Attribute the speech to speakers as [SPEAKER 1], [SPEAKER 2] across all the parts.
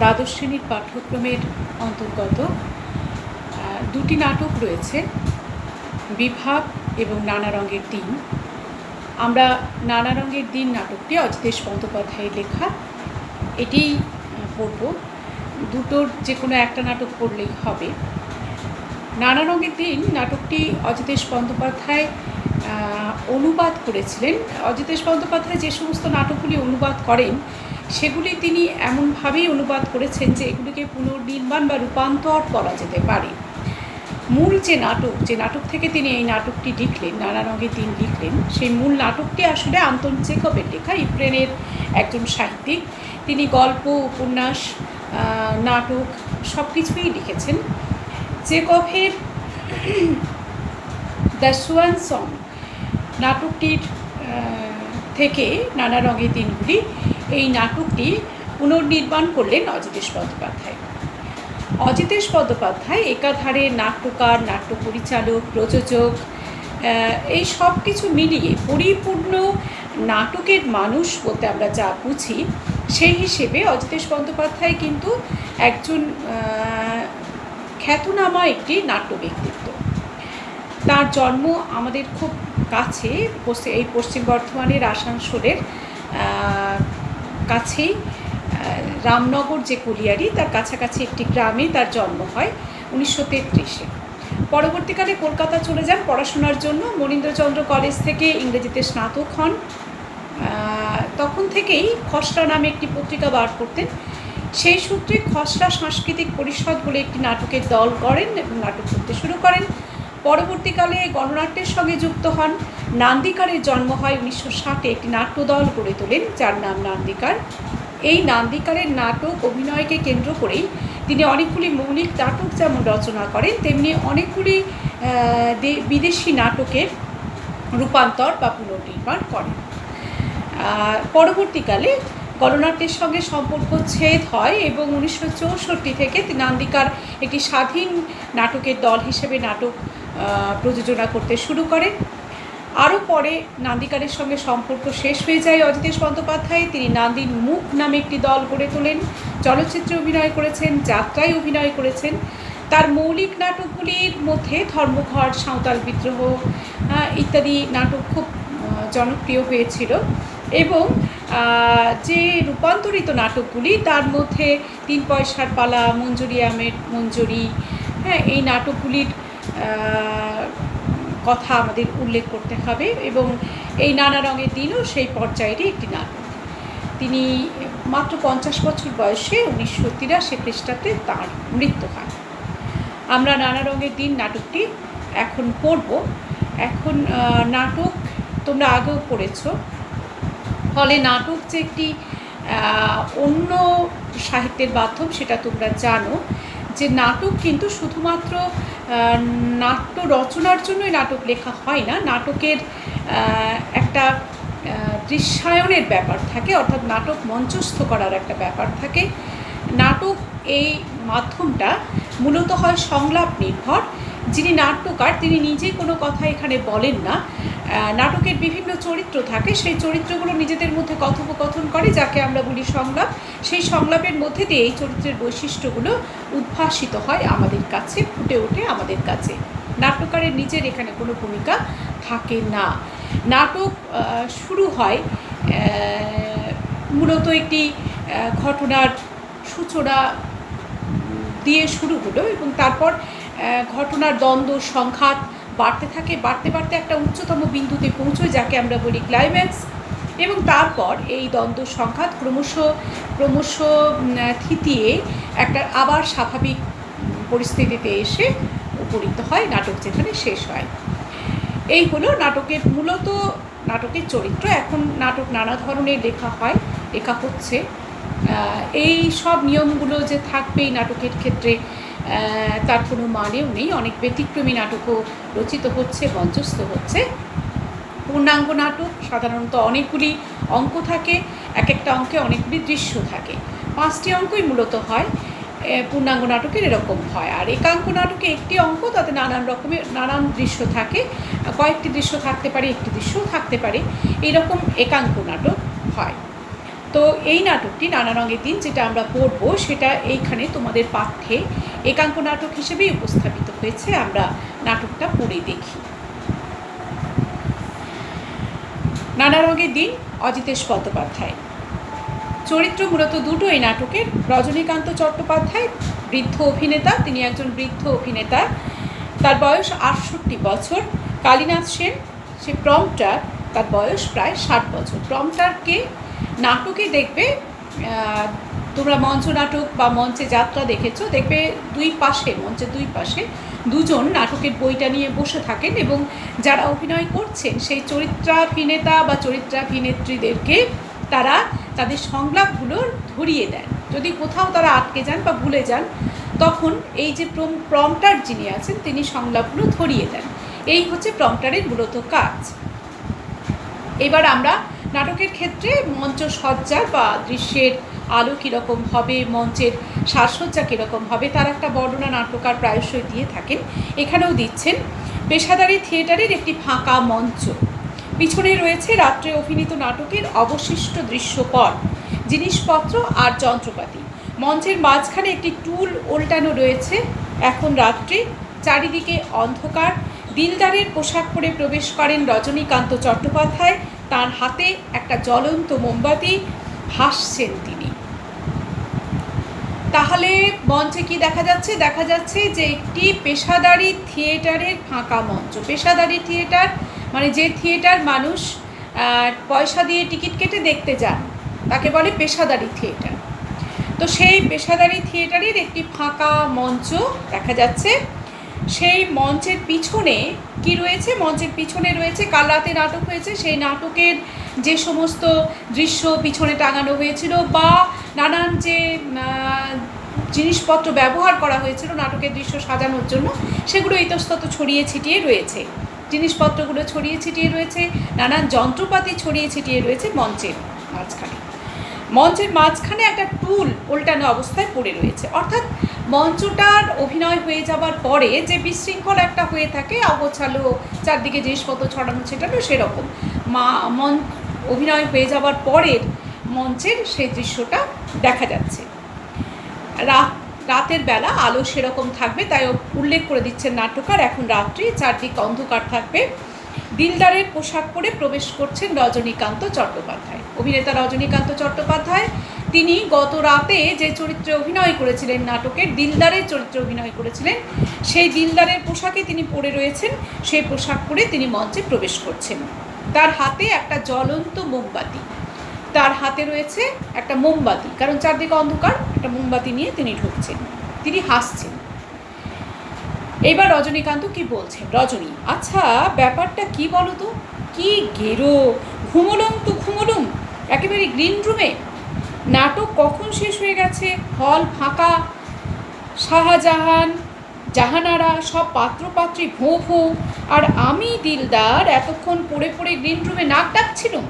[SPEAKER 1] দ্বাদশ শ্রেণীর পাঠ্যক্রমের অন্তর্গত দুটি নাটক রয়েছে, বিভাব এবং নানা রঙের দিন। আমরা নানা রঙের দিন নাটকটি অজিতেশ বন্দ্যোপাধ্যায়ের লেখা, এটি পড়ব। দুটোর যে কোনো একটা নাটক পড়লেই হবে। নানা রঙের দিন নাটকটি অজিতেশ বন্দ্যোপাধ্যায় অনুবাদ করেছিলেন। অজিতেশ বন্দ্যোপাধ্যায় যে সমস্ত নাটকগুলি অনুবাদ করেন সেগুলি তিনি এমনভাবেই অনুবাদ করেছেন যে এগুলিকে পুনর্নির্মাণ বা রূপান্তর করা যেতে পারে। মূল যে নাটক থেকে তিনি এই নাটকটি লিখলেন, নানা রঙের দিন লিখলেন, সেই মূল নাটকটি আসলে আন্তন চেখভের লেখা। ইউক্রেনের একজন সাহিত্যিক, তিনি গল্প, উপন্যাস, নাটক সব কিছুই লিখেছেন। চেখভের দ্য সোয়ান সং নাটকটির থেকে নানা রঙের দিনগুলি, এই নাটকটি পুনর্নির্মাণ করলেন অজিতেশ বন্দ্যোপাধ্যায়। অজিতেশ বন্দ্যোপাধ্যায় একাধারে নাট্যকার, নাট্য পরিচালক, প্রযোজক, এই সব কিছু মিলিয়ে পরিপূর্ণ নাটকের মানুষ বলতে আমরা যা বুঝি, সেই হিসেবে অজিতেশ বন্দ্যোপাধ্যায় কিন্তু একজন খ্যাতনামা একটি নাট্য ব্যক্তিত্ব। তার জন্ম আমাদের খুব কাছে, এই পশ্চিম বর্ধমানের আসানসোলের কাছেই রামনগর যে কলিয়ারি, তার কাছাকাছি একটি গ্রামে তার জন্ম হয় 1933-এ। পরবর্তীকালে কলকাতা চলে যান পড়াশোনার জন্য। মনীন্দ্রচন্দ্র কলেজ থেকে ইংরেজিতে স্নাতক হন। তখন থেকেই খসড়া নামে একটি পত্রিকা বার করতেন। সেই সূত্রে খসড়া সাংস্কৃতিক পরিষদ বলে একটি নাটকের দল করেন এবং নাটক করতে শুরু করেন। পরবর্তীকালে গণনাট্যের সঙ্গে যুক্ত হন। নান্দিকারের জন্ম হয় 1960-এ। একটি নাট্যদল গড়ে তোলেন যার নাম নান্দিকার। এই নান্দিকারের নাটক অভিনয়কে কেন্দ্র করেই তিনি অনেকগুলি মৌলিক নাটক যেমন রচনা করেন, তেমনি অনেকগুলি বিদেশি নাটকের রূপান্তর বা পুনর্নির্মাণ করেন। পরবর্তীকালে গণনাট্যের সঙ্গে সম্পর্ক ছেদ হয় এবং 1964 থেকে নান্দিকার একটি স্বাধীন নাটকের দল হিসেবে নাটক প্রযোজনা করতে শুরু করেন। আরও পরে নান্দিকারের সঙ্গে সম্পর্ক শেষ হয়ে যায় অজিতেশ বন্দ্যোপাধ্যায়। তিনি নান্দির মুখ নামে একটি দল গড়ে তোলেন। চলচ্চিত্রে অভিনয় করেছেন, যাত্রায় অভিনয় করেছেন। তার মৌলিক নাটকগুলির মধ্যে ধর্মঘট, সাঁওতাল বিদ্রোহ ইত্যাদি নাটক খুব জনপ্রিয় হয়েছিল। এবং যে রূপান্তরিত নাটকগুলি, তার মধ্যে 3 পয়সার পালা, মঞ্জুরি আহমেদ মঞ্জুরি, এই নাটকগুলির কথা আমাদের উল্লেখ করতে হবে। এবং এই নানা রঙের দিনও সেই পর্যায়েরই একটি নাটক। তিনি মাত্র 50 বছর বয়সে 1983 খ্রিস্টাব্দে তাঁর মৃত্যু হয়। আমরা নানা রঙের দিন নাটকটি এখন পড়ব। এখন নাটক তোমরা আগেও পড়েছ, ফলে নাটক যে একটি অন্য সাহিত্যের মাধ্যম সেটা তোমরা জানো। যে নাটক কিন্তু শুধুমাত্র নাট্য রচনার জন্যই নাটক লেখা হয় না, নাটকের একটা দৃশ্যায়নের ব্যাপার থাকে, অর্থাৎ নাটক মঞ্চস্থ করার একটা ব্যাপার থাকে। নাটক এই মাধ্যমটা মূলত হয় সংলাপ নির্ভর। যিনি নাট্যকার তিনি নিজে কোনো কথা এখানে বলেন না। নাটকের বিভিন্ন চরিত্র থাকে, সেই চরিত্রগুলো নিজেদের মধ্যে কথোপকথন করে, যাকে আমরা বলি সংলাপ। সেই সংলাপের মধ্যে দিয়ে এই চরিত্রের বৈশিষ্ট্যগুলো উদ্ভাসিত হয় আমাদের কাছে, ফুটে ওঠে আমাদের কাছে। নাট্যকারের নিজের এখানে কোনো ভূমিকা থাকে না। নাটক শুরু হয় মূলত একটি ঘটনার সূচনা দিয়ে শুরু হলো এবং তারপর ঘটনার দ্বন্দ্ব, সংঘাত বাড়তে থাকে, বাড়তে বাড়তে একটা উচ্চতম বিন্দুতে পৌঁছয়, যাকে আমরা বলি ক্লাইম্যাক্স। এবং তারপর এই দ্বন্দ্ব সংঘাত ক্রমশ থিতিয়ে একটা আবার স্বাভাবিক পরিস্থিতিতে এসে উপনীত হয়, নাটক যেখানে শেষ হয়। এই হলো নাটকের মূলত নাটকের চরিত্র। এখন নাটক নানা ধরনের লেখা হচ্ছে। এই সব নিয়মগুলো যে থাকবে এই নাটকের ক্ষেত্রে তার কোনো মানেও নেই। অনেক ব্যতিক্রমী নাটকও রচিত হচ্ছে, মঞ্চস্থ হচ্ছে। পূর্ণাঙ্গ নাটক সাধারণত অনেকগুলি অঙ্ক থাকে, এক একটা অঙ্কে অনেকগুলি দৃশ্য থাকে। 5টি অঙ্কই মূলত হয় পূর্ণাঙ্গ নাটকের, এরকম হয়। আর একাঙ্ক নাটকে একটি অঙ্ক, তাতে নানান দৃশ্য থাকে, কয়েকটি দৃশ্য থাকতে পারে, একটি দৃশ্যও থাকতে পারে, এইরকম একাঙ্ক নাটক হয়। তো এই নাটকটি নানা রঙের দিন যেটা আমরা পড়ব সেটা এইখানে তোমাদের পাঠ্যে একাঙ্ক নাটক হিসেবেই উপস্থাপিত হয়েছে। আমরা নাটকটা পড়ে দেখি। নানা রঙের দিন, অজিতেশ বন্দ্যোপাধ্যায়। চরিত্র মূলত দুটো এই নাটকের। রজনীকান্ত চট্টোপাধ্যায় বৃদ্ধ অভিনেতা, তিনি একজন বৃদ্ধ অভিনেতা, তার বয়স 68 বছর। কালীনাথ সেন, সে প্রম্পটার, তার বয়স প্রায় 60 বছর। প্রম্পটারকে নাটকে দেখবে, তোমরা মঞ্চ নাটক বা মঞ্চে যাত্রা দেখেছো, দেখবে মঞ্চের দুই পাশে দুজন নাটকের বইটা নিয়ে বসে থাকেন এবং যারা অভিনয় করছেন সেই চরিত্রাভিনেতা বা চরিত্রাভিনেত্রীদেরকে তারা তাদের সংলাপগুলো ধরিয়ে দেন। যদি কোথাও তারা আটকে যান বা ভুলে যান, তখন এই যে প্রম্পটার যিনি আছেন তিনি সংলাপগুলো ধরিয়ে দেন। এই হচ্ছে প্রম্পটারের মূলত কাজ। এবার আমরা নাটকের ক্ষেত্রে মঞ্চ সজ্জা বা দৃশ্যের আলো কীরকম হবে, মঞ্চের সাজসজ্জা কীরকম হবে, তার একটা বর্ণনা নাট্যকার প্রায়শই দিয়ে থাকেন, এখানেও দিচ্ছেন। পেশাদারি থিয়েটারের একটি ফাঁকা মঞ্চ, পিছনে রয়েছে রাত্রে অভিনীত নাটকের অবশিষ্ট দৃশ্যপট, জিনিসপত্র আর যন্ত্রপাতি। মঞ্চের মাঝখানে একটি টুল ওল্টানো রয়েছে। এখন রাত্রি, চারিদিকে অন্ধকার। দিলদারের পোশাক পরে প্রবেশ করেন রজনীকান্ত চট্টোপাধ্যায়, তার হাতে একটা জ্বলন্ত মোমবাতি, হাসছেন তিনি। তাহলে মঞ্চে কি দেখা যাচ্ছে? দেখা যাচ্ছে যে একটি পেশাদারি থিয়েটারের ফাঁকা মঞ্চ। পেশাদারি থিয়েটার মানে যে থিয়েটার মানুষ পয়সা দিয়ে টিকিট কেটে দেখতে যান তাকে বলে পেশাদারি থিয়েটার। তো সেই পেশাদারি থিয়েটারের একটি ফাঁকা মঞ্চ দেখা যাচ্ছে। সেই মঞ্চের পিছনে কি রয়েছে? মঞ্চের পিছনে রয়েছে, কাল রাতে নাটক হয়েছে, সেই নাটকের যে সমস্ত দৃশ্য পিছনে টাঙানো হয়েছিল বা নানান যে জিনিসপত্র ব্যবহার করা হয়েছিল নাটকের দৃশ্য সাজানোর জন্য, সেগুলো ইতস্তত ছড়িয়ে ছিটিয়ে রয়েছে। জিনিসপত্রগুলো ছড়িয়ে ছিটিয়ে রয়েছে, নানান যন্ত্রপাতি ছড়িয়ে ছিটিয়ে রয়েছে মঞ্চের মাঝখানে। মঞ্চের মাঝখানে একটা টুল উল্টানো অবস্থায় পড়ে রয়েছে, অর্থাৎ মঞ্চটার অভিনয় হয়ে যাবার পরে যে বিশৃঙ্খল একটা হয়ে থাকে, অগোছালো, চারদিকে জিনিসপত্র ছড়ানো ছেটানো, সেরকম অভিনয় হয়ে যাবার পরের মঞ্চের সেই দৃশ্যটা দেখা যাচ্ছে। রাতের বেলা আলো সেরকম থাকবে, তাই উল্লেখ করে দিচ্ছেন নাট্যকার, এখন রাত্রি, চারদিক অন্ধকার থাকবে। দিলদারের পোশাক পরে প্রবেশ করছেন রজনীকান্ত চট্টোপাধ্যায়। অভিনেতা রজনীকান্ত চট্টোপাধ্যায়, তিনি গত রাতে যে চরিত্রে অভিনয় করেছিলেন, নাটকের দিলদারের চরিত্রে অভিনয় করেছিলেন, সেই দিলদারের পোশাকে তিনি পরে রয়েছেন। সেই পোশাক পরে তিনি মঞ্চে প্রবেশ করছেন। তার হাতে একটা জ্বলন্ত মোমবাতি, তার হাতে রয়েছে একটা মোমবাতি, কারণ চারদিকে অন্ধকার, একটা মোমবাতি নিয়ে তিনি ঢুকছেন, তিনি হাসছেন। এইবার রজনীকান্ত কি বলছেন? রজনী, আচ্ছা ব্যাপারটা কি বলো তো, কি গেরো, ঘুমলুম একেবারে গ্রিন রুমে। নাটক কখন শেষ হয়ে গেছে, হল ফাঁকা, শাহজাহান জাহানারা সব পাত্রপাত্রী ভোঁ ভোঁ, আর আমি দিলদার এতক্ষণ পড়ে পড়ে গ্রিন রুমে নাক ডাকছিলাম।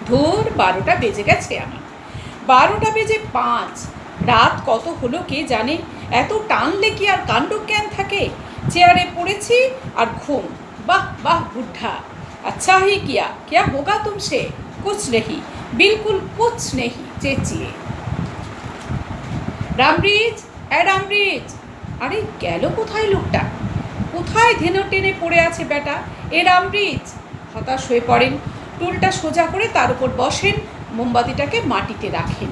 [SPEAKER 1] ধুর, 12টা বেজে গেছে আমার, 12টা বেজে 5, রাত কত হলো কে জানে। এত টানলে কি আর কাণ্ডজ্ঞান থাকে? চেয়ারে পড়েছি আর ঘুম। বাহ বাহ বুদ্ধা, अच्छा ही किया, क्या होगा तुमसे? कुछ नहीं, बिल्कुल कुछ नहीं। চেঁচিয়ে, রামব্রিজ, রামব্রিজ, আরে গেল কোথায় লোকটা? কোথায় ধেনো টেনে পড়ে আছে বেটা? রামব্রিজ। হতাশ হয়ে পড়েন, টুলটা সোজা করে তার উপর বসেন, মোমবাতিটাকে মাটিতে রাখেন।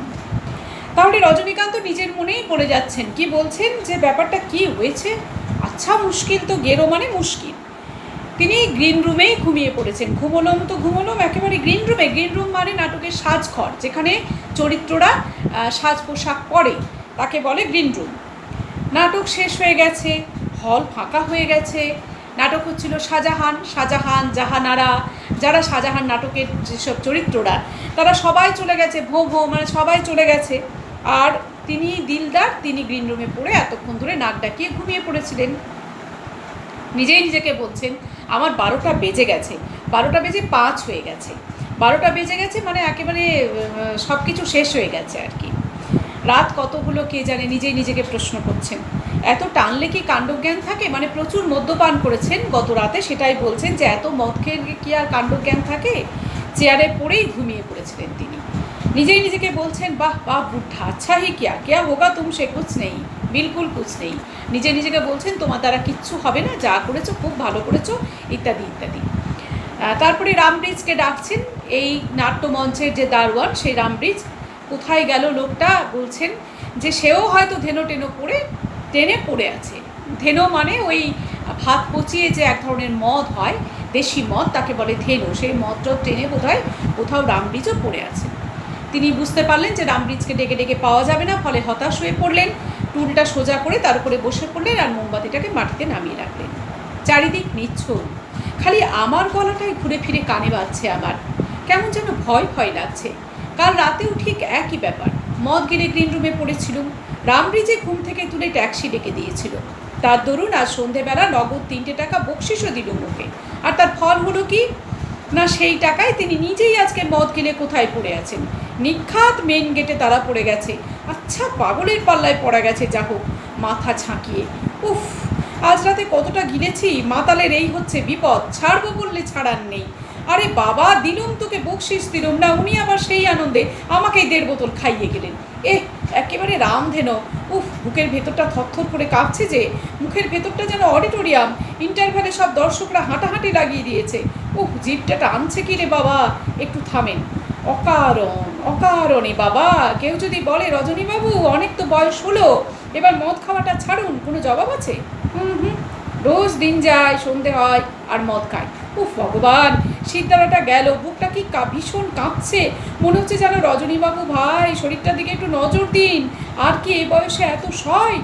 [SPEAKER 1] তাহলে রজনীকান্ত নিজের মনেই বলে যাচ্ছেন, কি বলছেন যে ব্যাপারটা কি হয়েছে? আচ্ছা মুশকিল তো, গেরো মানে মুশকিল। তিনি গ্রিন রুমেই ঘুমিয়ে পড়েছেন। ঘুমলম একেবারে গ্রিন রুমে। গ্রিন রুম মানে নাটকের সাজঘর, যেখানে চরিত্ররা সাজ পোশাক পরে, তাকে বলে গ্রিন রুম। নাটক শেষ হয়ে গেছে, হল ফাঁকা হয়ে গেছে। নাটক হচ্ছিল শাহজাহান জাহানারা, যারা শাহজাহান নাটকের যেসব চরিত্ররা, তারা সবাই চলে গেছে, ভোঁ ভোঁ মানে সবাই চলে গেছে। আর তিনি দিলদার, তিনি গ্রিন রুমে পড়ে এতক্ষণ ধরে নাক ডাকিয়ে ঘুমিয়ে পড়েছিলেন। নিজেই নিজেকে বলছেন, আমার 12টা বেজে গেছে, 12টা বেজে 5 হয়ে গেছে, 12টা বেজে গেছে মানে একেবারে সব কিছু শেষ হয়ে গেছে আর কি। রাত কত হলো কে জানে, নিজেই নিজেকে প্রশ্ন করছেন। এত টানলে কি কাণ্ডজ্ঞান থাকে? মানে প্রচুর মদ্যপান করেছেন গত রাতে, সেটাই বলছেন যে এত মদ খেয়ে কি আর কাণ্ডজ্ঞান থাকে? চেয়ারে পড়েই ঘুমিয়ে পড়েছিলেন তিনি। নিজেই নিজেকে বলছেন, বাহ বাহ বুদ্ধা, আচ্ছা হি क्या होगा तुमसे कुछ नहीं, বিলকুল कुछ नहीं। নিজেকে বলছেন তোমার দ্বারা কিচ্ছু হবে না, যা করেছো খুব ভালো করেছো, ইত্যাদি ইত্যাদি। তারপরে রামব্রিজকে ডাকছেন, এই নাট্যমঞ্চের যে দারোয়ান সেই রামব্রিজ। কোথায় গেল লোকটা? বলছেন যে সেও হয়তো টেনে পড়ে আছে। ধেনো মানে ওই ভাত পচিয়ে যে এক ধরনের মদ হয়, দেশি মদ, তাকে বলে ধেনো। সেই মদটা টেনে বোধহয় কোথাও রামব্রিজও পড়ে আছে। তিনি বুঝতে পারলেন যে রামব্রিজকে ডেকে ডেকে পাওয়া যাবে না, ফলে হতাশ হয়ে পড়লেন। টুলটা সোজা করে তার উপরে বসে পড়লেন আর মোমবাতিটাকে মাটিতে নামিয়ে রাখলেন। চারিদিক নিচ্ছল, খালি আমার গলাটাই ঘুরে ফিরে কানে বাজছে। আমার কেমন যেন ভয় ভয় লাগছে। কাল রাতেও ঠিক একই ব্যাপার। মদ গিলে গ্রিন রুমে পড়েছিলুম। রামব্রিজে ঘুম থেকে তুলে ট্যাক্সি ডেকে দিয়েছিল। তার দরুন আজ সন্ধেবেলা নগদ 3টে টাকা বকশিসও দিল মুখে। আর তার ফল হলো কি না, সেই টাকায় তিনি নিজেই আজকে মদ গিলে কোথায় পড়ে আছেন? নিখাত মেন গেটে তারা পড়ে গেছে। আচ্ছা, পাগলের পাল্লায় পড়া গেছে, যা হোক, মাথা ঝাঁকিয়ে। উফ, আজ রাতে কতটা গিলেছি। মাতালের এই হচ্ছে বিপদ, ছাড়বো বললে ছাড়ার নেই। আরে বাবা, দিলুম তোকে বকশিস দিলুম না, উনি আবার সেই আনন্দে আমাকে 1.5 বোতল খাইয়ে গেলেন। একেবারে রামধেনো। উফ, বুকের ভেতরটা থরথর করে কাঁপছে যে। মুখের ভেতরটা যেন অডিটোরিয়াম। ইন্টারভ্যালে সব দর্শকরা হাঁটাহাঁটি লাগিয়ে দিয়েছে। উফ, জিভটা টানছে কি রে বাবা। একটু থামেন। অকারণে বাবা, কেউ যদি বলে রজনীবাবু অনেক তো বয়স হলো, এবার মদ খাওয়াটা ছাড়ুন, কোনো জবাব আছে? রোজ দিন যায়, সন্ধে হয় আর মদ খায়। উফ ভগবান, শীতদানাটা গেল, বুকটা কি ভীষণ কাঁপছে। মনে হচ্ছে যেন রজনীবাবু ভাই, শরীরটার দিকে একটু নজর দিন। আর কি এই বয়সে এত সয়?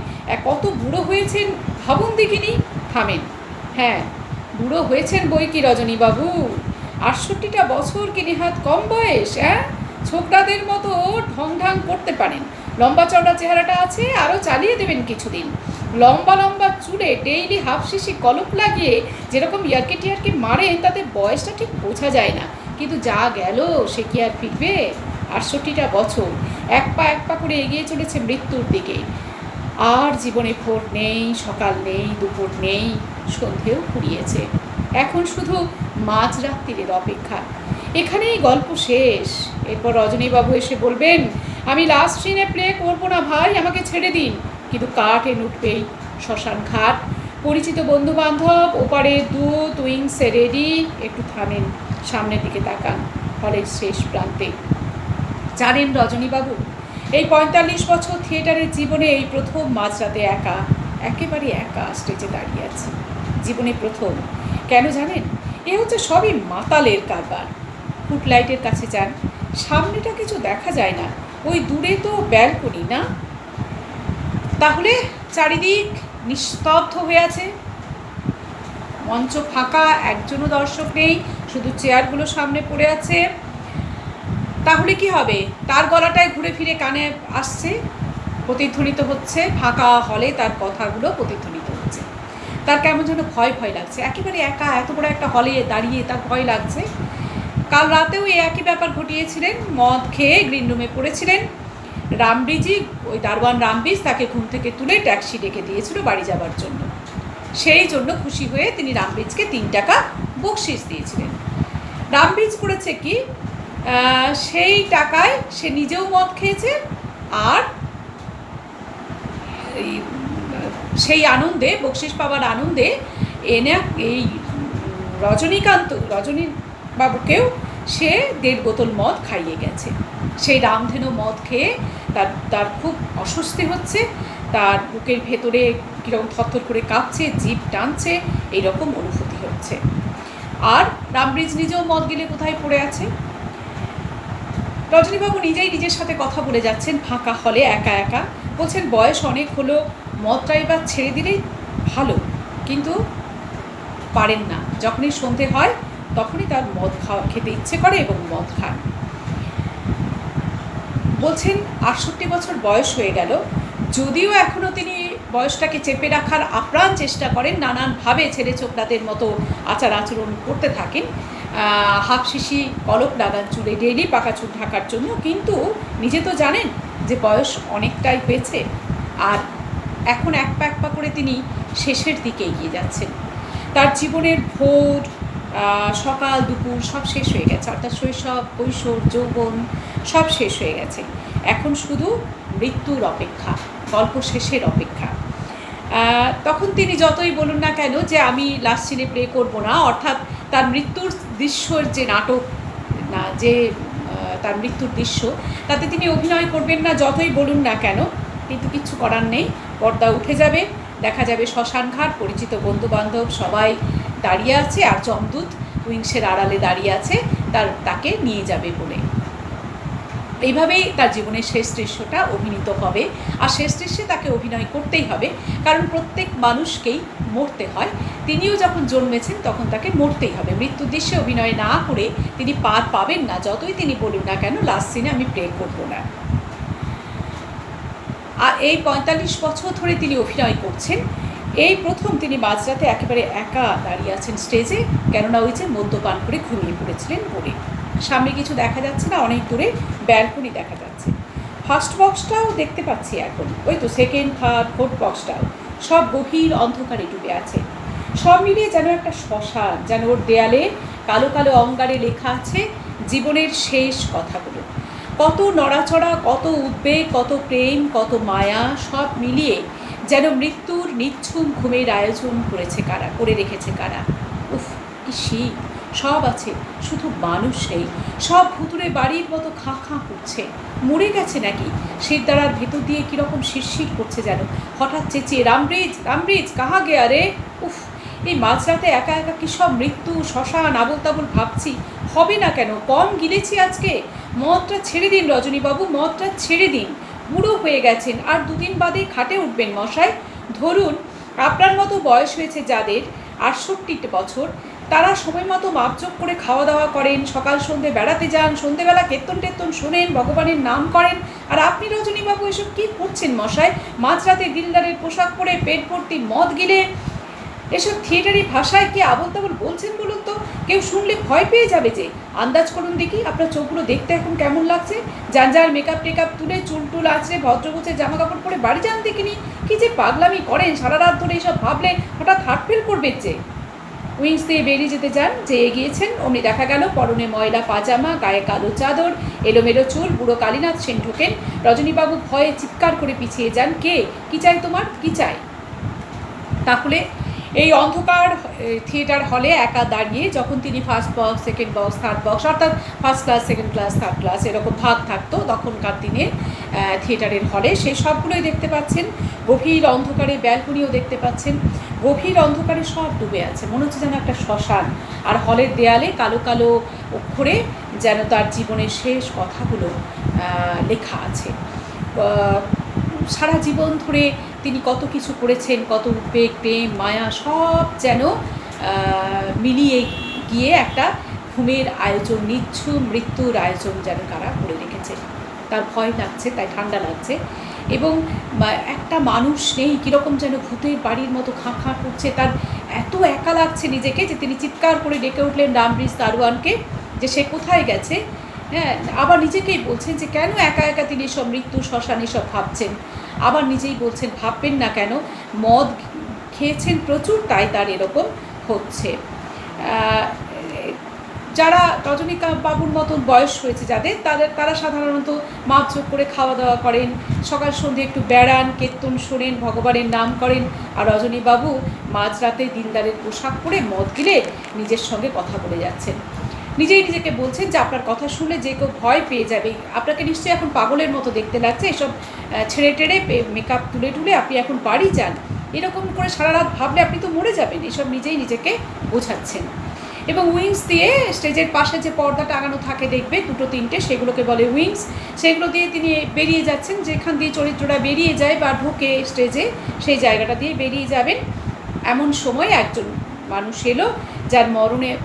[SPEAKER 1] কত বুড়ো হয়েছেন ভাবুন দেখিনি। থামেন। হ্যাঁ, বুড়ো হয়েছেন বই কি রজনীবাবু। 68টা বছর কি নেহাত কম বয়স? ছোকরাদের মতো ঢং করতে পারেন। লম্বা চওড়া চেহারাটা আছে, আরও চালিয়ে দেবেন কিছুদিন। লম্বা লম্বা চুলে ডেইলি হাফ শিশি কলপ লাগিয়ে যেরকম ইয়ার্কি মারেন, তাতে বয়সটা ঠিক বোঝা যায় না। কিন্তু যা গেল সে কি আর ফিরবে? 68টা বছর এক পা করে এগিয়ে চলেছে মৃত্যুর দিকে। আর জীবনে ভোর নেই, সকাল নেই, দুপুর নেই, সন্ধেও ফুরিয়েছে। এখন শুধু মাঝরাত্রির অপেক্ষা। এখানেই গল্প শেষ। এরপর রজনীবাবু এসে বলবেন, আমি লাস্ট সিনে প্লে করবো না ভাই, আমাকে ছেড়ে দিন। কিন্তু কাঠে উঠবেই শ্মশান ঘাট। পরিচিত বন্ধুবান্ধব, ওপারে দুধ উইংসে রেডি। একটু থামেন, সামনের দিকে তাকান, হলের শেষ প্রান্তে। জানেন রজনীবাবু, এই 45 বছর থিয়েটারের জীবনে এই প্রথম মাঝরাতে একেবারে একা স্টেজে দাঁড়িয়ে আছি। জীবনে প্রথম। কেন জানেন? এ হচ্ছে সবই মাতালের কারবার। ফুটলাইটের কাছে যান, সামনেটা কিছু দেখা যায় না, ওই দূরে তো ব্যালকনি না? তাহলে চারিদিক নিস্তব্ধ হয়ে আছে, মঞ্চ ফাঁকা, একজনও দর্শক নেই, শুধু চেয়ারগুলো সামনে পড়ে আছে। তাহলে কি হবে? তার গলাটায় ঘুরে ফিরে কানে আসছে, প্রতিধ্বনিত হচ্ছে। ফাঁকা হলে তার কথাগুলো প্রতিধ্বনিত হচ্ছে। তার কেমন যেন ভয় ভয় লাগছে। একেবারে একা, এত বড় একটা হলে দাঁড়িয়ে তার ভয় লাগছে। কাল রাতেও এই একই ব্যাপার ঘটিয়েছিলেন। মদ খেয়ে গ্রিন রুমে পড়েছিলেন। রামব্রিজই, ওই দারোয়ান রামব্রিজ তাকে ঘুম থেকে তুলে ট্যাক্সি ডেকে দিয়েছিল বাড়ি যাবার জন্য। সেই জন্য খুশি হয়ে তিনি রামব্রিজকে 3 টাকা বকশিস দিয়েছিলেন। রামব্রিজ করেছে কি, সেই টাকায় সে নিজেও মদ খেয়েছে, আর সেই আনন্দে, বকশিস পাওয়ার আনন্দে এই রজনীবাবুকেও সে 1.5 বোতল মদ খাইয়ে গেছে। সেই রামধেনু মদ খেয়ে তার খুব অস্বস্তি হচ্ছে, তার বুকের ভেতরে কীরকম থরথর করে কাঁপছে, জিভ টানছে, এইরকম অনুভূতি হচ্ছে। আর রামব্রিজ নিজেও মদ গেলে কোথায় পড়ে আছে। রজনীবাবু নিজেই নিজের সাথে কথা বলে যাচ্ছেন ফাঁকা হলে একা একা। বলছেন বয়স অনেক হলো, মদটা এবার ছেড়ে দিলেই ভালো, কিন্তু পারেন না। যখনই সন্ধে হয় তখনই তার মদ খেতে ইচ্ছে করে এবং মদ খান। বলছেন 68 বছর বয়স হয়ে গেল, যদিও এখনও তিনি বয়সটাকে চেপে রাখার আপ্রাণ চেষ্টা করেন, নানানভাবে ছেলে ছোকরাদের মতো আচার আচরণ করতে থাকেন, হাফ শিশি কলপ লাগান চুলে ডেইলি পাকা চুল ঢাকার জন্য, কিন্তু নিজে তো জানেন যে বয়স অনেকটাই হয়েছে। আর এখন এক পা করে তিনি শেষের দিকে এগিয়ে যাচ্ছেন। তার জীবনের ভোর, সকাল দুপুর সব শেষ হয়ে গেছে, অর্থাৎ শৈশব কৈশোর যৌবন সব শেষ হয়ে গেছে। এখন শুধু মৃত্যুর অপেক্ষা, গল্প শেষের অপেক্ষা। তখন তিনি যতই বলুন না কেন যে আমি লাস্ট সিনে প্লে করবো না, অর্থাৎ তার মৃত্যুর দৃশ্যর যে নাটক, না যে তার মৃত্যুর দৃশ্য, তাতে তিনি অভিনয় করবেন না যতই বলুন না কেন, কিন্তু কিছু করার নেই। পর্দা উঠে যাবে, দেখা যাবে শ্মশান ঘাট, পরিচিত বন্ধুবান্ধব সবাই দাঁড়িয়ে আছে, আর যমদূত উইংসের আড়ালে দাঁড়িয়ে আছে তাকে নিয়ে যাবে বলে। এইভাবেই তার জীবনের শেষ দৃশ্যটা অভিনীত হবে। আর শেষ দৃশ্যে তাকে অভিনয় করতেই হবে, কারণ প্রত্যেক মানুষকেই মরতে হয়। তিনিও যখন জন্মেছেন তখন তাকে মরতেই হবে। মৃত্যুর দৃশ্যে অভিনয় না করে তিনি পার পাবেন না, যতই তিনি বলুন না কেন লাস্ট সিনে আমি প্লে করবো না। আর এই 45 বছর ধরে তিনি অভিনয় করছেন। এই প্রথম তিনি মাঝরাতে একেবারে একা দাঁড়িয়ে আছেন স্টেজে, কেননা ওই যে মদ্যপান করে ঘুমিয়ে পড়েছিলেন বলে। সামনে কিছু দেখা যাচ্ছে না, অনেক দূরে ব্যালকনি দেখা যাচ্ছে। ফার্স্ট বক্সটাও দেখতে পাচ্ছি এখন, ওই তো সেকেন্ড থার্ড ফোর্থ বক্সটাও সব গভীর অন্ধকারে ডুবে আছে। সব মিলিয়ে যেন একটা শ্মশান, যেন ওর দেয়ালে কালো কালো অঙ্গারে লেখা আছে জীবনের শেষ কথাগুলো। কত নড়াচড়া, কত উদ্বেগ, কত প্রেম, কত মায়া, সব মিলিয়ে যেন মৃত্যুর নিচ্ছুম ঘুমের আয়োজন করে রেখেছে কারা। উফ, কি শীত! সব আছে, শুধু মানুষ নেই। সব ভুতুরে বাড়ির মতো খাঁ খাঁ করছে। মরে গেছে নাকি? শিরদাঁড়ার ভেতর দিয়ে কীরকম শিরশির করছে যেন। হঠাৎ চেঁচিয়ে রামব্রিজ রামব্রিজ কাহা গেয়া রে। উফ, এই মাঝরাতে একা একা কী সব মৃত্যু, শ্মশান, আবল তাবল ভাবছি। হবে না কেন? কম গিলেছি আজকে? মদটা ছেড়ে দিন রজনীবাবু, মদটা ছেড়ে দিন। বুড়ো হয়ে গেছেন, আর দুদিন বাদে খাটে উঠবেন মশাই। ধরুন আপনার মতো বয়স হয়েছে যাদের, 68 বছর, তারা সময় মতো মাপচোপ করে খাওয়া দাওয়া করেন, সকাল সন্ধে বেড়াতে যান, সন্ধেবেলা কীর্তন টেত্তন শোনেন, ভগবানের নাম করেন। আর আপনি রজনীবাবু এসব কী করছেন মশাই? মাঝরাতে দিলদারের পোশাক পরে পেট ভর্তি মদ গিলে এসব থিয়েটারি ভাষায় কি আবল তাবল বলছেন বলুন তো? কেউ শুনলে ভয় পেয়ে যাবে যে। আন্দাজ করুন দেখি, আপনার চোখগুলো দেখতে এখন কেমন লাগছে? যার মেকআপ টেকআপ তুলে চুল টুল আঁচড়ে ভদ্রগোছের জামা কাপড় পরে বাড়ি যান দেখিনি। কি যে পাগলামি করেন, সারা রাত ধরে এসব ভাবলে হঠাৎ হার্ট ফেল করবে যে। উইংস দিয়ে বেরিয়ে যেতে যান, যে এগিয়েছেন অমনি দেখা গেল পরনে ময়লা পাজামা, গায়ে কালো চাদর, এলোমেলো চুল, বুড়ো কালীনাথ সেন ঢোকেন। রজনীবাবু ভয়ে চিৎকার করে পিছিয়ে যান। কে? কি চাই তোমার? কি চাই? তাহলে এই অন্ধকার থিয়েটার হলে একা দাঁড়িয়ে যখন তিনি first box, second box, third box, অর্থাৎ first class, second class, third class এরকম ভাগ থাকতো তখনকার দিনে থিয়েটারের হলে, সেই সবগুলোই দেখতে পাচ্ছেন। গভীর অন্ধকারে ব্যালকনিও দেখতে পাচ্ছেন। গভীর অন্ধকারে সব ডুবে আছে, মনে হচ্ছে যেন একটা শ্মশান। আর হলের দেয়ালে কালো কালো অক্ষরে যেন তার জীবনের শেষ কথাগুলো লেখা আছে। সারা জীবন ধরে তিনি কত কিছু করেছেন, কত উদ্বেগ, প্রেম, মায়া সব যেন মিলিয়ে গিয়ে একটা ঘুমের আয়োজন, নিচ্ছুম মৃত্যুর আয়োজন যেন কারা করে রেখেছে। তার ভয় লাগছে, তাই ঠান্ডা লাগছে, এবং একটা মানুষ নেই, কীরকম যেন ভূতের বাড়ির মতো খাঁ খাঁ করছে। তার এত একা লাগছে নিজেকে যে তিনি চিৎকার করে ডেকে উঠলেন রামব্রিজ দারোয়ানকে, যে সে কোথায় গেছে। হ্যাঁ, আবার নিজেকেই বলছেন যে কেন একা একা তিনি সব মৃত্যু, শ্মশান এসব ভাবছেন। আবার নিজেই বলছেন ভাববেন না কেন, মদ খেয়েছেন প্রচুর, তাই তার এরকম হচ্ছে। যারা রজনীকান্ত বাবুর মতন বয়স হয়েছে যাদের, তারা সাধারণত মাপঝোপ করে খাওয়া দাওয়া করেন, সকাল সন্ধ্যে একটু বেড়ান, কীর্তন শোনেন, ভগবানের নাম করেন। আর রজনীবাবু মাঝরাতে দিলদারের পোশাক পরে মদ গিলে নিজের সঙ্গে কথা বলে যাচ্ছেন। নিজেই নিজেকে বলছেন যে আপনার কথা শুনলে যে কেউ ভয় পেয়ে যাবে, আপনাকে নিশ্চয়ই এখন পাগলের মতো দেখতে লাগছে, এসব ছেড়ে টেড়ে মেকআপ তুলে টুলে আপনি এখন বাড়ি যান। এরকম করে সারা রাত ভাবলে আপনি তো মরে যাবেন, এসব নিজেই নিজেকে বোঝাচ্ছেন। এবং উইংস দিয়ে স্টেজের পাশে যে পর্দা টাঙানো থাকে দেখবে, দুটো তিনটে, সেগুলোকে বলে উইংস। সেগুলো দিয়ে তিনি বেরিয়ে যাচ্ছেন, যেখান দিয়ে চরিত্রটা বেরিয়ে যায় বা ঢোকে স্টেজে, সেই জায়গাটা দিয়ে বেরিয়ে যাবেন। এমন সময় একজন মানুষ এলো, যার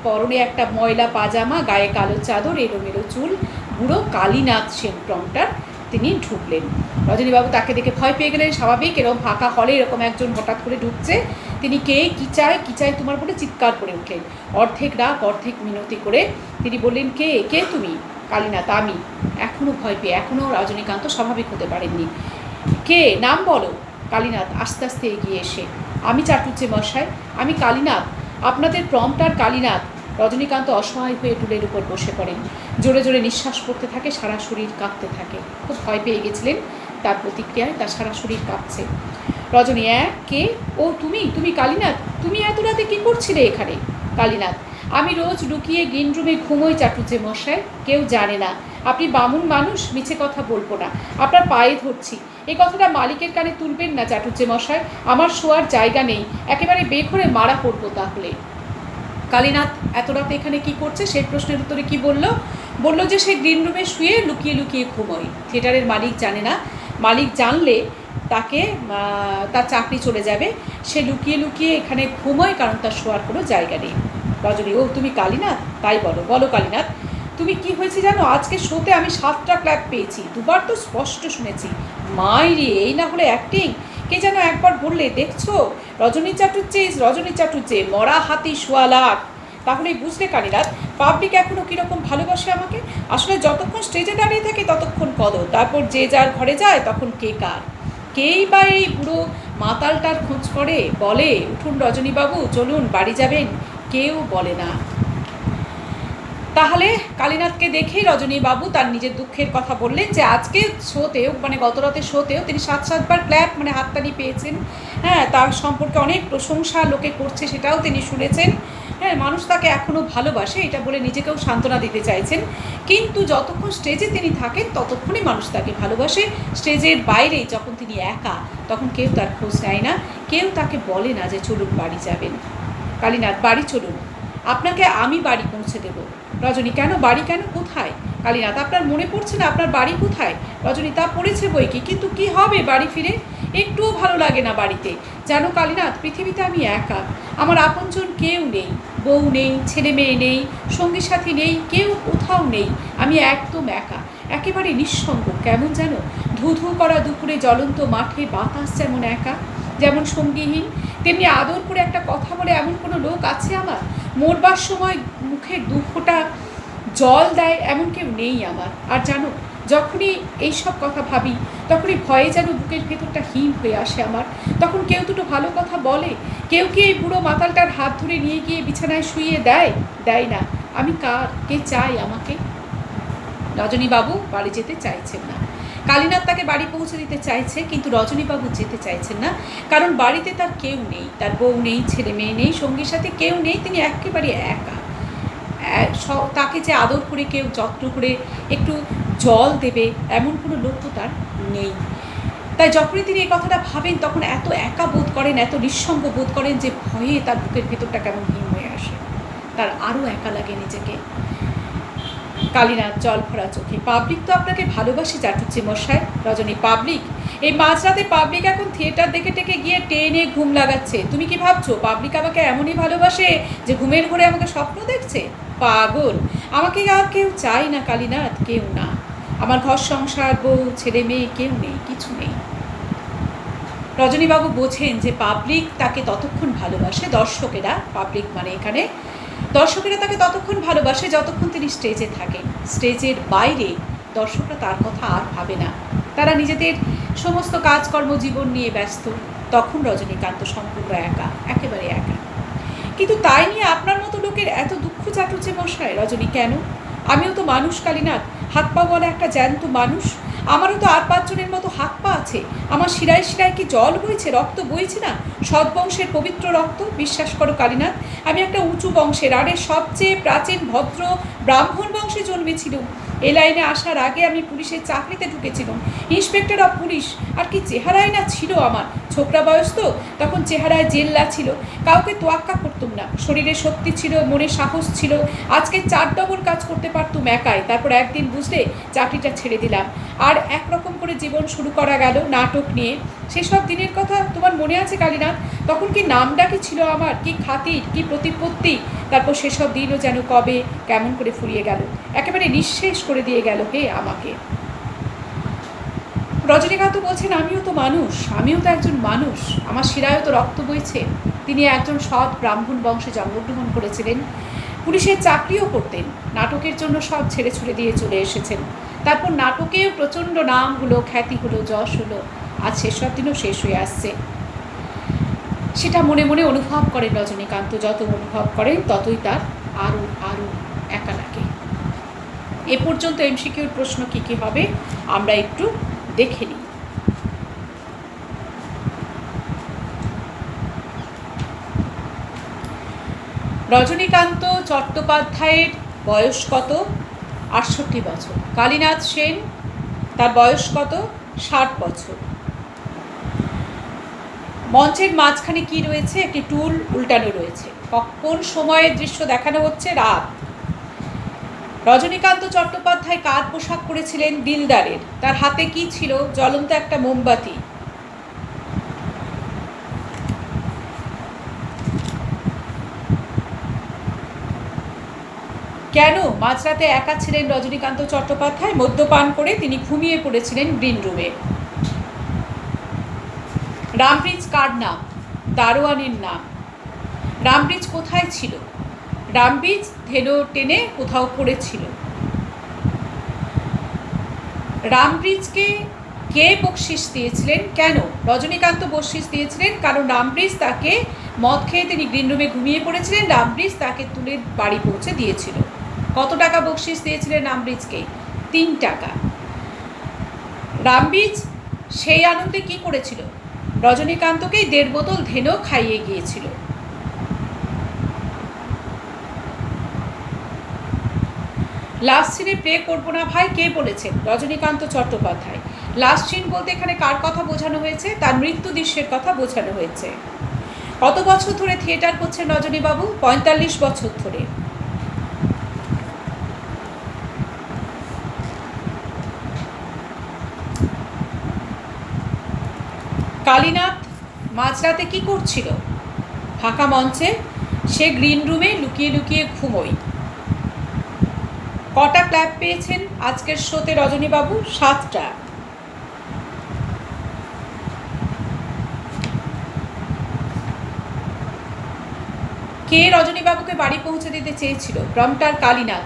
[SPEAKER 1] পরনে একটা ময়লা পাজামা, গায়ে কালো চাদর, এলোমেলো চুল, বুড়ো কালীনাথ সেন প্রম্পটার। তিনি ঢুকলেন। রজনীবাবু তাকে দেখে ভয় পেয়ে গেলেন, স্বাভাবিক, এরকম ফাঁকা হলে এরকম একজন হঠাৎ করে ঢুকছে। তিনি কে, কী চাই তোমার বলে চিৎকার করে উঠলেন, অর্ধেক রাগ অর্ধেক মিনতি করে। তিনি বললেন, কে তুমি? কালীনাথ, আমি। এখনও ভয় পেয়ে, এখনও রজনীকান্ত স্বাভাবিক হতে পারেননি। কে? নাম বলো। কালীনাথ আস্তে আস্তে এগিয়ে এসে, আমি চাটুজ্জে মশাই, আমি কালীনাথ, আপনাদের প্রম্পটার কালীনাথ। রজনীকান্ত অসহায় হয়ে টুলের উপর বসে পড়েন। জোরে জোরে নিঃশ্বাস পড়তে থাকে, সারা শরীর কাঁপতে থাকে। খুব ভয় পেয়ে গেছিলেন তার প্রতিক্রিয়ায়, তার সারা শরীর কাঁপছে। রজনী: কে? ও তুমি? তুমি কালীনাথ? তুমি এত রাতে কী করছিলে এখানে? কালীনাথ: আমি রোজ লুকিয়ে গ্রিন রুমে ঘুমোই চাটুজ্জে মশাই, কেউ জানে না। আপনি বামুন মানুষ, মিছে কথা বলবো না, আপনার পায়ে ধরছি। এই কথাটা মালিকের কানে তুলবেন না চাটুজ্জে মশাই, আমার শোয়ার জায়গা নেই, একেবারে বেঘরে মারা পড়বো তাহলে। কালীনাথ এত রাতে এখানে কি করছে সেই প্রশ্নের উত্তরে কি বলল যে সে গ্রিন রুমে শুয়ে লুকিয়ে লুকিয়ে ঘুমোয়। থিয়েটারের মালিক জানে না, মালিক জানলে তাকে তার চাকরি চলে যাবে। সে লুকিয়ে লুকিয়ে এখানে ঘুমোয় কারণ তার শোয়ার কোনো জায়গা নেই। রজনী: ও তুমি কালীনাথ? তাই বলো কালীনাথ। তুমি কি হয়েছে জানো? আজকে শোতে আমি 7টা ক্ল্যাপ পেয়েছি, 2বার তো স্পষ্ট শুনেছি। মাইরি, এই না হলে অ্যাক্টিং। কে যেন একবার বললে, দেখছো রজনী চাটুজ্জে, মরা হাতি শোয়া লাখ। তাহলেই বুঝলে কালীনাথ, পাবলিক এখনও কীরকম ভালোবাসে আমাকে। আসলে যতক্ষণ স্টেজে দাঁড়িয়ে থাকে ততক্ষণ কদর, তারপর যে যার ঘরে যায় তখন কে কার। কেই বা এই বুড়ো মাতালটার খোঁজ করে, বলে উঠুন রজনীবাবু, চলুন বাড়ি যাবেন, কেউ বলে না। তাহলে কালীনাথকে দেখেই রজনীবাবু তার নিজের দুঃখের কথা বললেন যে আজকে শোতেও, গত রাতের শোতেও তিনি 7বার ক্ল্যাপ হাততালি পেয়েছেন। হ্যাঁ, তার সম্পর্কে অনেক প্রশংসা লোকে করছে, সেটাও তিনি শুনেছেন। হ্যাঁ, মানুষ তাকে এখনও ভালোবাসে, এটা বলে নিজেকেও সান্ত্বনা দিতে চাইছেন। কিন্তু যতক্ষণ স্টেজে তিনি থাকেন ততক্ষণই মানুষ তাকে ভালোবাসে। স্টেজের বাইরে যখন তিনি একা, তখন কেউ তার খোঁজ নেয় না, কেউ তাকে বলে না যে চলুন বাড়ি যাবেন। কালীনাথ: বাড়ি চলুন, আপনাকে আমি বাড়ি পৌঁছে দেব। রজনী: কেন? বাড়ি কেন? কোথায়? কালীনাথ: আপনার মনে পড়ছে না আপনার বাড়ি কোথায়? রজনী: তা পড়েছে বইকি, কিন্তু কি হবে বাড়ি ফিরে? একটুও ভালো লাগে না বাড়িতে। জানো কালীনাথ, পৃথিবীতে আমি একা, আমার আপনজন কেউ নেই, বউ নেই, ছেলে মেয়ে নেই, সঙ্গী সাথী নেই, কেউ কোথাও নেই। আমি একদম একা, একেবারে নিঃসঙ্গ। কেমন যেন ধু ধু করা দুপুরে জ্বলন্ত মাঠে বাতাস যেমন একা, যেমন সঙ্গীহীন, তেমনি আদর করে একটা কথা বলে এমন কোনো লোক আছে আমার? মরবার সময় মুখের 2 ফোঁটা জল দেয় এমন কেউ নেই আমার। আর জানো, যখনই এইসব কথা ভাবি তখনই ভয়ে যেন বুকের ভেতরটা হিম হয়ে আসে আমার। তখন কেউ দুটো ভালো কথা বলে, কেউ কি এই বুড়ো মাতালটার হাত ধরে নিয়ে গিয়ে বিছানায় শুইয়ে দেয় না। আমি কার? কে চাই আমাকে? রজনীবাবু বাড়ি যেতে চাইছেন না। কালীনাথ তাকে বাড়ি পৌঁছে দিতে চাইছে, কিন্তু রজনীবাবু যেতে চাইছেন না, কারণ বাড়িতে তার কেউ নেই, তার বউ নেই, ছেলে মেয়ে নেই, সঙ্গীর সাথে কেউ নেই, তিনি একেবারে একা। তাকে যে আদর করে কেউ যত্ন করে একটু জল দেবে এমন কোনো লোক তো তার নেই। তাই যখনই তিনি এই কথাটা ভাবেন তখন এত একা বোধ করেন, এত নিঃসঙ্গ বোধ করেন যে ভয়ে তার বুকের ভেতরটা কেমন হিম হয়ে আসে, তার আরও একা লাগে নিজেকে। কালীনাথ জল ভরা চোখে: পাবলিক তো আপনাকে ভালোবাসে চাটুজ্জে মশাই। রজনী: পাবলিক? এই মাঝরাতে পাবলিক এখন থিয়েটার দেখে টেকে গিয়ে টেনে ঘুম লাগাচ্ছে। তুমি কি ভাবছো পাবলিক আমাকে এমনই ভালোবাসে যে ঘুমের ঘরে আমাকে স্বপ্ন দেখছে? পাগল! আমাকে আর কেউ চাই না কালীনাথ, কেউ না। আমার ঘর সংসার, বউ, ছেলে মেয়ে কেউ নেই, কিছু নেই। রজনীবাবু বোঝেন যে পাবলিক তাকে ততক্ষণ ভালোবাসে, দর্শকেরা, পাবলিক মানে এখানে দর্শকেরা তাকে ততক্ষণ ভালোবাসে যতক্ষণ তিনি স্টেজে থাকেন। স্টেজের বাইরে দর্শকরা তার কথা আর ভাবে না, তারা নিজেদের সমস্ত কাজকর্ম জীবন নিয়ে ব্যস্ত। তখন রজনীকান্ত সম্পূর্ণ একা, একেবারে একা। কিন্তু তাই নিয়ে আপনার মতো লোকের এত দুঃখ চাটুজ্জে মশাই। রজনী: কেন? আমিও তো মানুষ কালীনাথ, হাত পা বলা একটা জ্যান্ত মানুষ। আমারও তো আর 5 জনের মতো হাত পা আছে। আমার শিরায় শিরায় কি জল বইছে, রক্ত বইছে না? সৎবংশের পবিত্র রক্ত। বিশ্বাস করো কালীনাথ, আমি একটা উঁচু বংশের, আরে সবচেয়ে প্রাচীন ভদ্র ব্রাহ্মণ বংশে জন্মেছিলাম। এই লাইনে আসার আগে আমি পুলিশের চাকরিতে ঢুকেছিলাম, ইন্সপেক্টর অফ পুলিশ। আর কি চেহারাই না ছিল আমার, ছোকরা বয়স তো, তখন চেহারায় জেল্লা ছিল, কাউকে তোয়াক্কা করতুম না, শরীরে শক্তি ছিল, মনে সাহস ছিল। আজকে 4 ডবল কাজ করতে পারতুম একাই। তারপর একদিন বুঝলে চাকরিটা ছেড়ে দিলাম, আর একরকম করে জীবন শুরু করা গেল নাটক নিয়ে। সেসব দিনের কথা তোমার মনে আছে কালীনাথ? তখন কি নামটা কি ছিল আমার, কি খাতির, কি প্রতিপত্তি। তারপর সেসব দিনও যেন কবে কেমন করে ফুরিয়ে গেল, একেবারে নিঃশেষ করে দিয়ে গেল হে আমাকে। রজনীকান্ত বলছেন, আমিও তো মানুষ, আমিও তো একজন মানুষ, আমার শিরায়ও তো রক্ত বইছে। তিনি একজন সৎ ব্রাহ্মণ বংশে জন্মগ্রহণ করেছিলেন, পুলিশের চাকরিও করতেন, নাটকের জন্য সব ছেড়ে ছুড়ে দিয়ে চলে এসেছেন। তারপর নাটকেও প্রচণ্ড নাম হলো, খ্যাতি হলো, যশ হলো। আজ সেসব দিনও শেষ হয়ে আসছে, সেটা মনে মনে অনুভব করেন রজনীকান্ত। যত অনুভব করেন ততই তার আরও আরও একা লাগে। এ পর্যন্ত এমসিকিউর প্রশ্ন কী কী হবে আমরা একটু দেখে নিই। রজনীকান্ত চট্টোপাধ্যায়ের বয়স কত? ৬৮ বছর। কালীনাথ সেন, তার বয়স কত? ৬০ বছর। মঞ্চের মাঝখানে কি রয়েছে? একটি টুল উল্টানো রয়েছে। কোন সময়ের দৃশ্য দেখানো হচ্ছে? রাত। রজনীকান্ত চট্টোপাধ্যায় কার পোশাক পরেছিলেন? দিলদারের। তার হাতে কি ছিল? জ্বলন্ত একটা মোমবাতি। কেন মাঝরাতে একা ছিলেন রজনীকান্ত চট্টোপাধ্যায়? মদ্যপান করে তিনি ঘুমিয়ে পড়েছিলেন গ্রিন রুমে। রামব্রিজ কার নাম? দারোয়ানের নাম। রামব্রিজ কোথায় ছিল? রামব্রিজ ধেনু টেনে কোথাও পড়েছিল। রামব্রিজকে কে বকশিস দিয়েছিলেন? কেন রজনীকান্ত বকশিস দিয়েছিলেন? কারণ রামব্রিজ তাকে মদ খেয়ে তিনি গ্রিন রুমে ঘুমিয়ে পড়েছিলেন, রামব্রিজ তাকে তুলে বাড়ি পৌঁছে দিয়েছিল। কত টাকা বকশিস দিয়েছিলেন রামব্রিজকে? ৩ টাকা। রামব্রিজ সেই আনন্দে কি করেছিল? রজনীকান্তকেই ১.৫ বোতল ধেনু খাইয়ে গিয়েছিল। লাস্ট সিনে প্রে করবো না ভাই কে বলেছেন? রজনীকান্ত চট্টোপাধ্যায়। লাস্ট সিন বলতে এখানে কার কথা বোঝানো হয়েছে? তার মৃত্যু দৃশ্যের কথা বোঝানো হয়েছে। কত বছর ধরে থিয়েটার করছেন রজনীবাবু? ৪৫ বছর ধরে। কালীনাথ মাঝরাতে কি করছিল? ফাঁকা মঞ্চে সে গ্রিন রুমে লুকিয়ে লুকিয়ে ঘুমোয়। কটা ক্ল্যাপ পেয়েছেন আজকের শোতে রজনীবাবু? 7টা। কে রজনীবাবুকে বাড়ি পৌঁছে দিতে চেয়েছিল? প্রম্পটার কালীনাথ।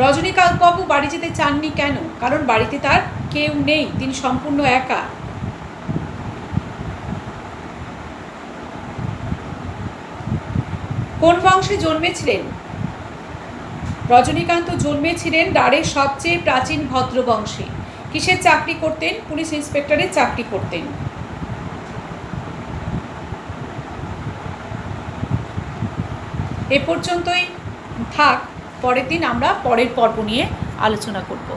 [SPEAKER 1] রজনীকান্তবাবু বাড়ি যেতে চাননি কেন? কারণ বাড়িতে তার কেউ নেই, তিনি সম্পূর্ণ একা। কোন বংশে জন্মেছিলেন? রজনীকান্ত জন্মেছিলেন রাঢ়ের সবচেয়ে প্রাচীন ভদ্রবংশে। কিসের চাকরি করতেন? পুলিশ ইন্সপেক্টরের চাকরি করতেন। এ পর্যন্তই থাক, পরের দিন আমরা পরের পর্ব নিয়ে আলোচনা করব।